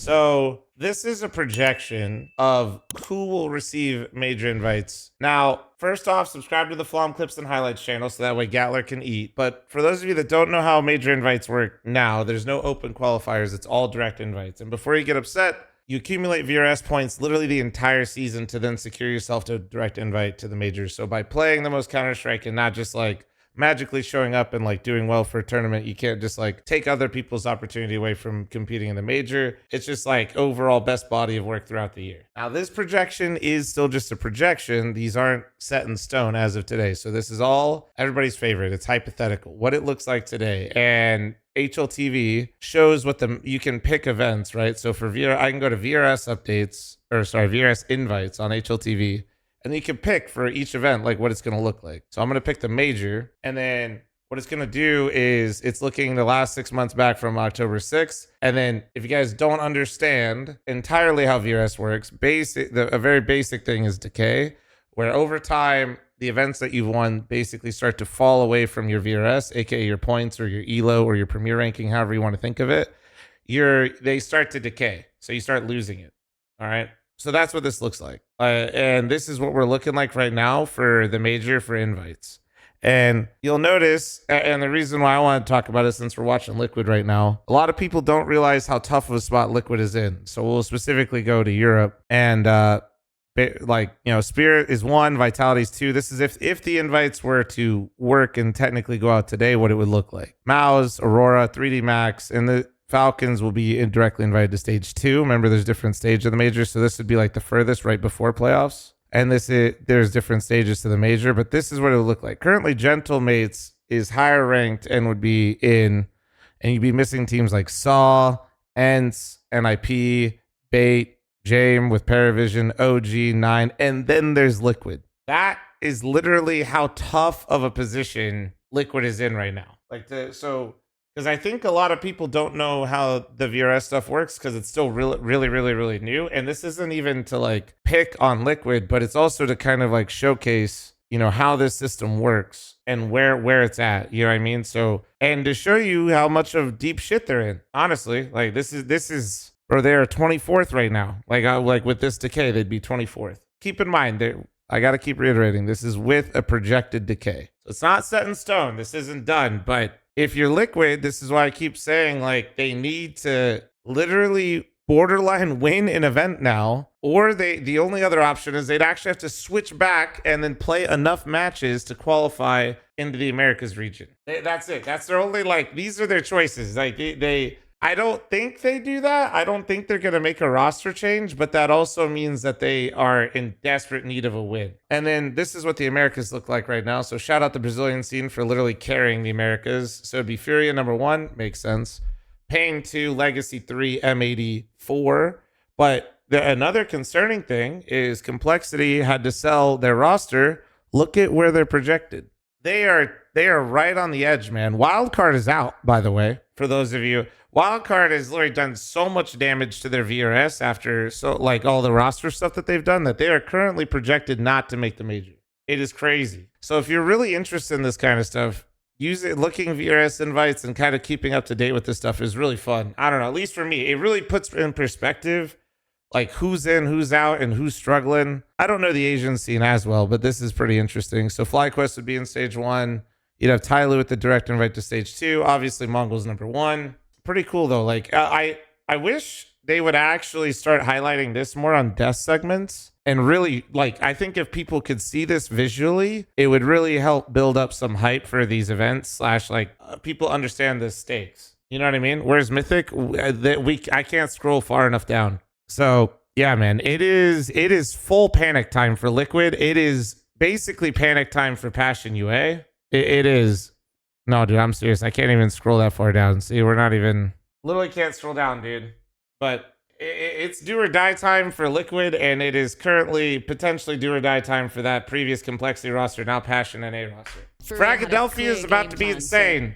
So this is a projection of who will receive major invites. Now, first off, subscribe to the fl0m Clips and Highlights channel so that way Gatler can eat. But for those of you that don't know how major invites work now, there's no open qualifiers. It's all direct invites. And before you get upset, you accumulate VRS points literally the entire season to then secure yourself to a direct invite to the majors. So by playing the most Counter-Strike and not just like magically showing up and like doing well for a tournament, you can't just like take other people's opportunity away from competing in the major. It's just like overall best body of work throughout the year. Now this projection is still just a projection. These aren't set in stone as of today. So this is all everybody's favorite. It's hypothetical, what it looks like today. And HLTV shows what you can pick events, right? So for I can go to VRS updates, or sorry, VRS invites on HLTV. And you can pick for each event, like what it's going to look like. So I'm going to pick the major. And then what it's going to do is it's looking the last 6 months back from October 6th. And then if you guys don't understand entirely how VRS works, a very basic thing is decay, where over time, the events that you've won basically start to fall away from your VRS, aka your points or your ELO or your premier ranking, however you want to think of it. They start to decay. So you start losing it. All right. So that's what this looks like. And this is what we're looking like right now for the major for invites. And you'll notice, and the reason why I want to talk about it since we're watching Liquid right now, a lot of people don't realize how tough of a spot Liquid is in. So we'll specifically go to Europe and Spirit is 1, Vitality is 2. This is if the invites were to work and technically go out today, what it would look like. Maus, Aurora, 3D Max, and the Falcons will be directly invited to stage 2. Remember, there's different stages of the major, so this would be like the furthest right before playoffs. And there's different stages to the major, but this is what it would look like. Currently, Gentlemates is higher ranked and would be in, and you'd be missing teams like Saw, Ents, NIP, Bait, Jame with Paravision, OG, 9, and then there's Liquid. That is literally how tough of a position Liquid is in right now. Because I think a lot of people don't know how the VRS stuff works because it's still really new. And this isn't even to like pick on Liquid, but it's also to kind of like showcase, how this system works and where it's at. You know what I mean? So, and to show you how much of deep shit they're in. Honestly, like this is, or they're 24th right now. Like with this decay, they'd be 24th. Keep in mind, I got to keep reiterating, this is with a projected decay. So it's not set in stone. This isn't done, but if you're Liquid, this is why I keep saying like they need to literally borderline win an event now, or the only other option is they'd actually have to switch back and then play enough matches to qualify into the Americas region. That's it. That's their only these are their choices. I don't think they do that. I don't think they're going to make a roster change, but that also means that they are in desperate need of a win. And then this is what the Americas look like right now. So shout out the Brazilian scene for literally carrying the Americas. So it'd be Furia number 1, makes sense. Pain 2, Legacy 3, M80 But another concerning thing is Complexity had to sell their roster. Look at where they're projected. They are right on the edge, man. Wildcard is out, by the way, for those of you. Wildcard has literally done so much damage to their VRS after all the roster stuff that they've done that they are currently projected not to make the major. It is crazy. So if you're really interested in this kind of stuff, looking VRS invites and kind of keeping up to date with this stuff is really fun. I don't know, at least for me, it really puts in perspective like who's in, who's out, and who's struggling. I don't know the Asian scene as well, but this is pretty interesting. So FlyQuest would be in stage 1. You'd have Tyloo with the direct invite to stage 2. Obviously, Mongol's number 1. Pretty cool though. I wish they would actually start highlighting this more on death segments. And really, I think if people could see this visually, it would really help build up some hype for these events / people understand the stakes. You know what I mean? Whereas Mythic, I can't scroll far enough down. So yeah, man, it is full panic time for Liquid. It is basically panic time for Passion UA. It is. No, dude, I'm serious. I can't even scroll that far down. See, we're not even... Literally can't scroll down, dude. But it's do or die time for Liquid, and it is currently potentially do or die time for that previous Complexity roster, now Passion NA roster. Fragadelphia is about to be insane.